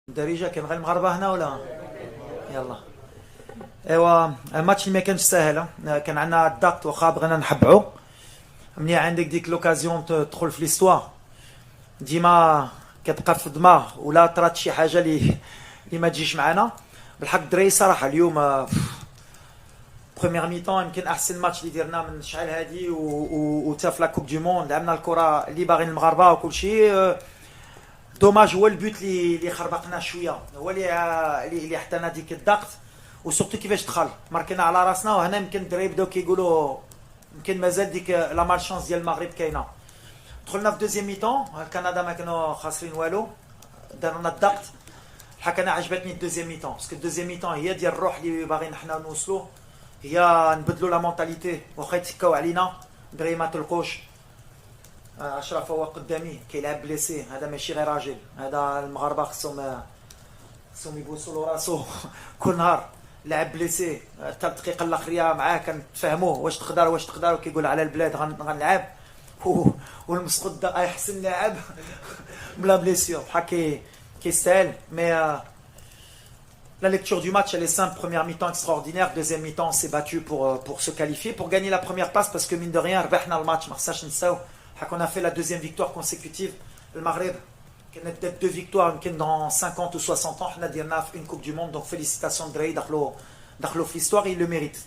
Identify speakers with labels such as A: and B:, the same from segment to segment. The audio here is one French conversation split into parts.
A: الدارجه كاين غير المغاربه هنا ولا يلا. ايوا الماتش اللي ما كانش ساهل، كان عندنا الضغط واخا بغينا نحبعو. مني عندك ديك لوكازيون تدخل في ليستوار ديما كتبقى في الدماغ ولا طرات شي حاجه اللي ما تجيش معنا. بالحق الدراري صراحه اليوم بروميير ميطون يمكن احسن ماتش اللي درنا من شحال هادي و حتى في لا كوب دو موند لعبنا الكره اللي باغيين المغاربه وكل شيء. دوماج هو البوت اللي خربقنا شويه، هو اللي حطينا ديك الضغط وسورتو كيفاش دخل ماركينا على راسنا. وهنا يمكن الدراري بداو كيقولوا يمكن مازال ديك لا مالشانس ديال المغرب كاينه. دخلنا في دوزيام ميطون كندا ما كانوا خاسرين والو، دارنا الضغط. الحق انا عجبتني الدوزيام ميطون باسكو الدوزيام ميطون هي ديال الروح اللي باغيين حنا نوصلوا، هي نبدلوا لا مونتاليتي واخا يتكاو علينا الدراري ما تلقوش. اشرف هو قدامي كيلعب بليسي، هذا ماشي غير راجل، هذا المغاربه خصهم يبوسوا له راسو كل نهار. لاعب بليسي حتى الدقيقه الاخريه معاه كنتفاهموه واش تقدر وكيقول على البلاد غنلعب والمسقط دا احسن لاعب بلا بليسيور بحال كيستاهل. مي la lecture du match elle est simple. Première mi-temps extraordinaire, deuxième mi-temps on s'est battu pour se qualifier, pour gagner la première place parce que mine de rien ربحنا الماتش ما خصناش نساو. On a fait la deuxième victoire consécutive. Le Maghreb كانت peut-être 2 victoires يمكن dans 50 ou 60 ans حنا ديرنا في une coupe du monde, donc félicitations الدراري دخلوا في l'histoire et ils le méritent.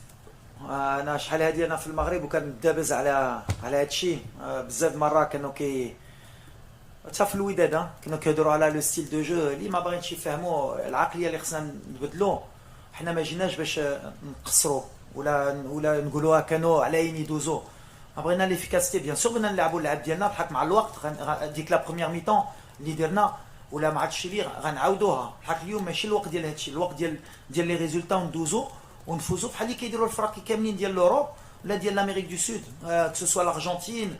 A: انا شحال هادي انا في المغرب وكان دابز على هادشي بزاف مرة كانوا حتى في الوداد كانوا كيهضروا على لو ستيل دو جو اللي ما باغينش يفهموا العقليه اللي خصنا نبدلو. حنا ما جيناش باش نقصروا ولا نقولوها كانوا على يدوزو. بغينا ليفيكاسيتي بيان سور، بغينا نلعبوا اللعب ديالنا بحال مع الوقت. ديك لا بروميير ميطون اللي درنا ولا ما عادش اللي غنعاودوها. بحال اليوم ماشي الوقت ديال هادشي، الوقت ديال لي ريزولتا وندوزو ونفوزوا بحال اللي كيديروا الفرق كاملين ديال لوروب ولا ديال لامريك دو سود، كو سوا الارجنتين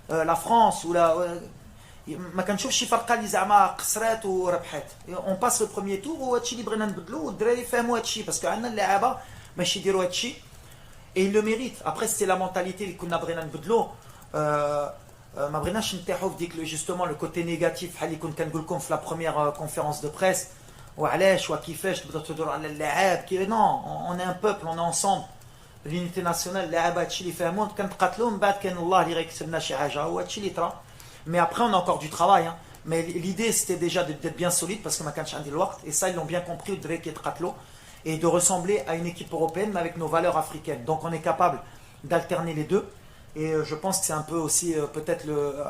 A: لا فرانس ولا ما كنشوفش شي فرقه اللي زعما قصرات وربحات. اون باس لو بروميير تور وهادشي اللي بغينا نبدلو والدراري يفهموا هادشي باسكو عندنا اللعابه باش يديروا هادشي et ils le méritent. Après c'était la mentalité اللي كنا بغينا نبدلو. ما بغيناش نتاحوا في ديك جوستومون لو كوتي نيجاتيف بحال اللي كنت كنقول لكم في لا بروميير كونفيرونس دو بريس وعلاش وكيفاش تبداو تهضروا على اللاعب كي نو اون ان بوبل اون انصومبل لونيتي ناسيونال. اللاعب هادشي اللي فهموه كنتقاتلوا من بعد كان الله اللي غيكتب لنا شي حاجه وهادشي اللي طرا. Mais après on a encore du travail, hein. Mais l'idée c'était déjà d'être bien solide parce que ma canche andi l'ouart et ça ils l'ont bien compris de et de ressembler à une équipe européenne mais avec nos valeurs africaines. Donc on est capable d'alterner les deux et je pense que c'est un peu aussi peut-être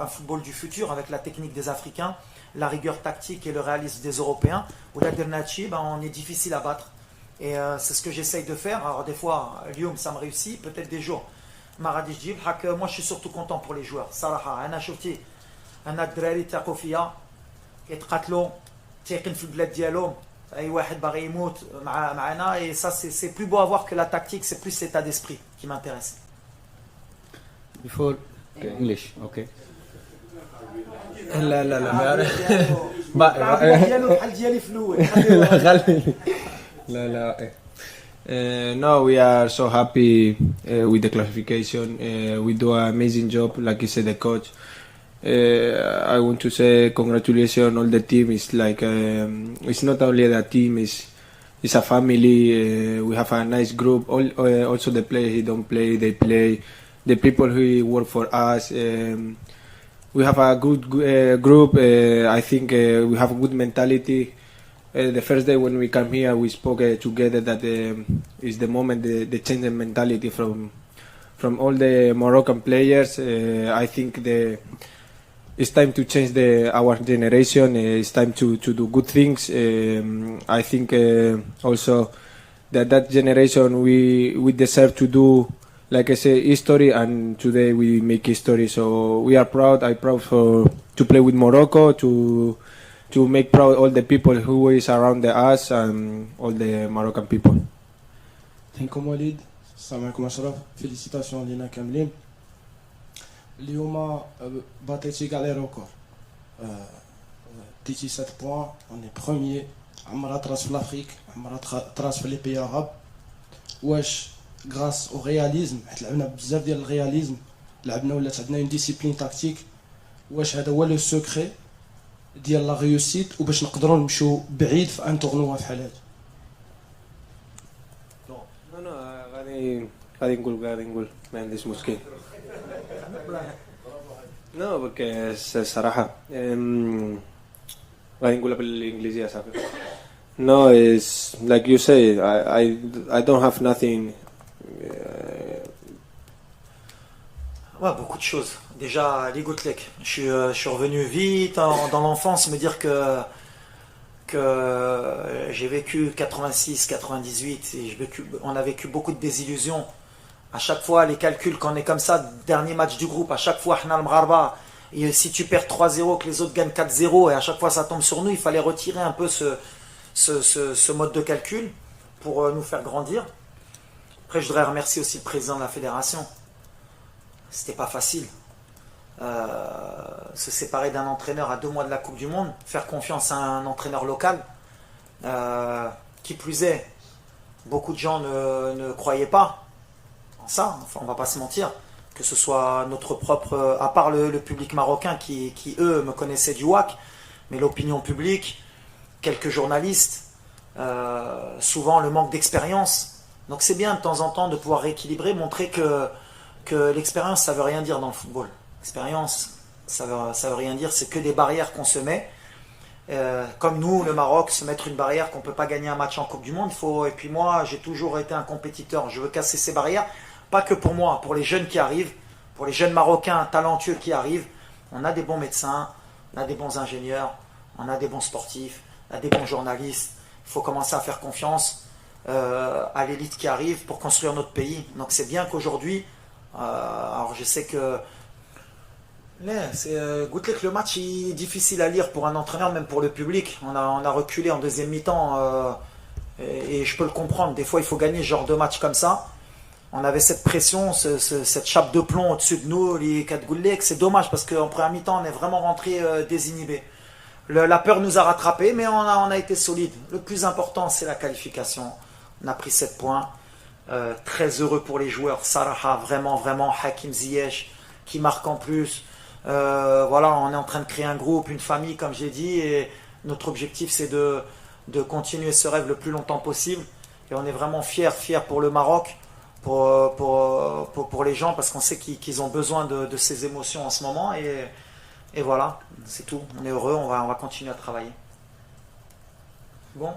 A: un football du futur avec la technique des Africains, la rigueur tactique et le réalisme des Européens. Ou la Dernachi, on est difficile à battre et c'est ce que j'essaye de faire. Alors des fois Lyon ça me réussit, peut-être des jours Maradi Jib. Moi je suis surtout content pour les joueurs. Saraha, ana shouti انا الدراري تاقوا فيا يتقاتلوا تايقين في البلاد ديالهم، اي واحد باغي يموت معنا et ça c'est plus beau à voir que la tactique, c'est plus l'état d'esprit qui m'intéresse.
B: Before English, okay.
C: لا
A: بحال ديالي في الاول.
C: لا no, we are so happy with the classification. We do an amazing job, like you said, the coach. I want to say congratulations all the team. It's like it's not only the team, it's a family. We have a nice group. Also the players who don't play, they play. The people who work for us. We have a good group. I think we have a good mentality. The first day when we come here, we spoke together that is the moment the change in mentality from all the Moroccan players. I think it's time to change our generation. It's time to do good things. I think also that generation we deserve to do, like I say, history, and today we make history. So we are proud. I'm proud to play with Morocco, to make proud all the people who is around us and all the Moroccan people.
D: Thank you Walid. Salam alaikum Ashraf. Félicitations لينا كاملين. اليوم باتيتي كاع لي ريكورد. ديتي 7 بوان، اون بروميير. عمرها تراس في لافريك، عمرها تراس في لي بي عرب. واش غراس او رياليزم، حيت لعبنا بزاف ديال الرياليزم، لعبنا ولات عندنا اون ديسيبلين تاكتيك. واش هذا هو لو سوكري ديال لا ريوسيت وباش نقدروا نمشيو بعيد في ان تورنوا بحال هذا.
C: No, غادي نقول ما عنديش مشكل. No, porque الصراحة غادي نقولها بالإنجليزية صافي. No, it's like you say, I don't have nothing.
A: Ouais, beaucoup de choses. Déjà, les Goutlek. Je suis revenu vite dans l'enfance, me dire que j'ai vécu 86, 98, et on a vécu beaucoup de désillusions. À chaque fois, les calculs, quand on est comme ça, dernier match du groupe, à chaque fois, et si tu perds 3-0, que les autres gagnent 4-0, et à chaque fois ça tombe sur nous, il fallait retirer un peu ce mode de calcul pour nous faire grandir. Après, je voudrais remercier aussi le président de la fédération. C'était pas facile. Se séparer d'un entraîneur à 2 mois de la Coupe du Monde, faire confiance à un entraîneur local, qui plus est, beaucoup de gens ne croyaient pas en ça, enfin, on va pas se mentir, que ce soit notre propre, à part le public marocain qui eux me connaissaient du WAC, mais l'opinion publique, quelques journalistes, souvent le manque d'expérience. Donc c'est bien de temps en temps de pouvoir rééquilibrer, montrer que l'expérience ça veut rien dire dans le football. L'expérience ça veut rien dire, c'est que des barrières qu'on se met. Comme nous, le Maroc, se mettre une barrière qu'on ne peut pas gagner un match en Coupe du Monde. Et puis moi, j'ai toujours été un compétiteur. Je veux casser ces barrières, pas que pour moi, pour les jeunes qui arrivent, pour les jeunes Marocains talentueux qui arrivent. On a des bons médecins, on a des bons ingénieurs, on a des bons sportifs, on a des bons journalistes. Il faut commencer à faire confiance à l'élite qui arrive pour construire notre pays. Donc c'est bien qu'aujourd'hui, alors je sais que le match est difficile à lire pour un entraîneur, même pour le public. On a reculé en deuxième mi-temps et je peux le comprendre. Des fois, il faut gagner ce genre de match comme ça. On avait cette pression, cette chape de plomb au-dessus de nous, les 4 Goullek. C'est dommage parce qu'en première mi-temps, on est vraiment rentré désinhibé. La peur nous a rattrapés, mais on a été solide. Le plus important, c'est la qualification. On a pris 7 points. Très heureux pour les joueurs. Saraha, vraiment, Hakim Ziyech, qui marque en plus. Voilà, on est en train de créer un groupe, une famille, comme j'ai dit, et notre objectif c'est de continuer ce rêve le plus longtemps possible. Et on est vraiment fiers pour le Maroc, pour les gens, parce qu'on sait qu'ils ont besoin de ces émotions en ce moment. Et voilà, c'est tout. On est heureux, on va continuer à travailler. Bon.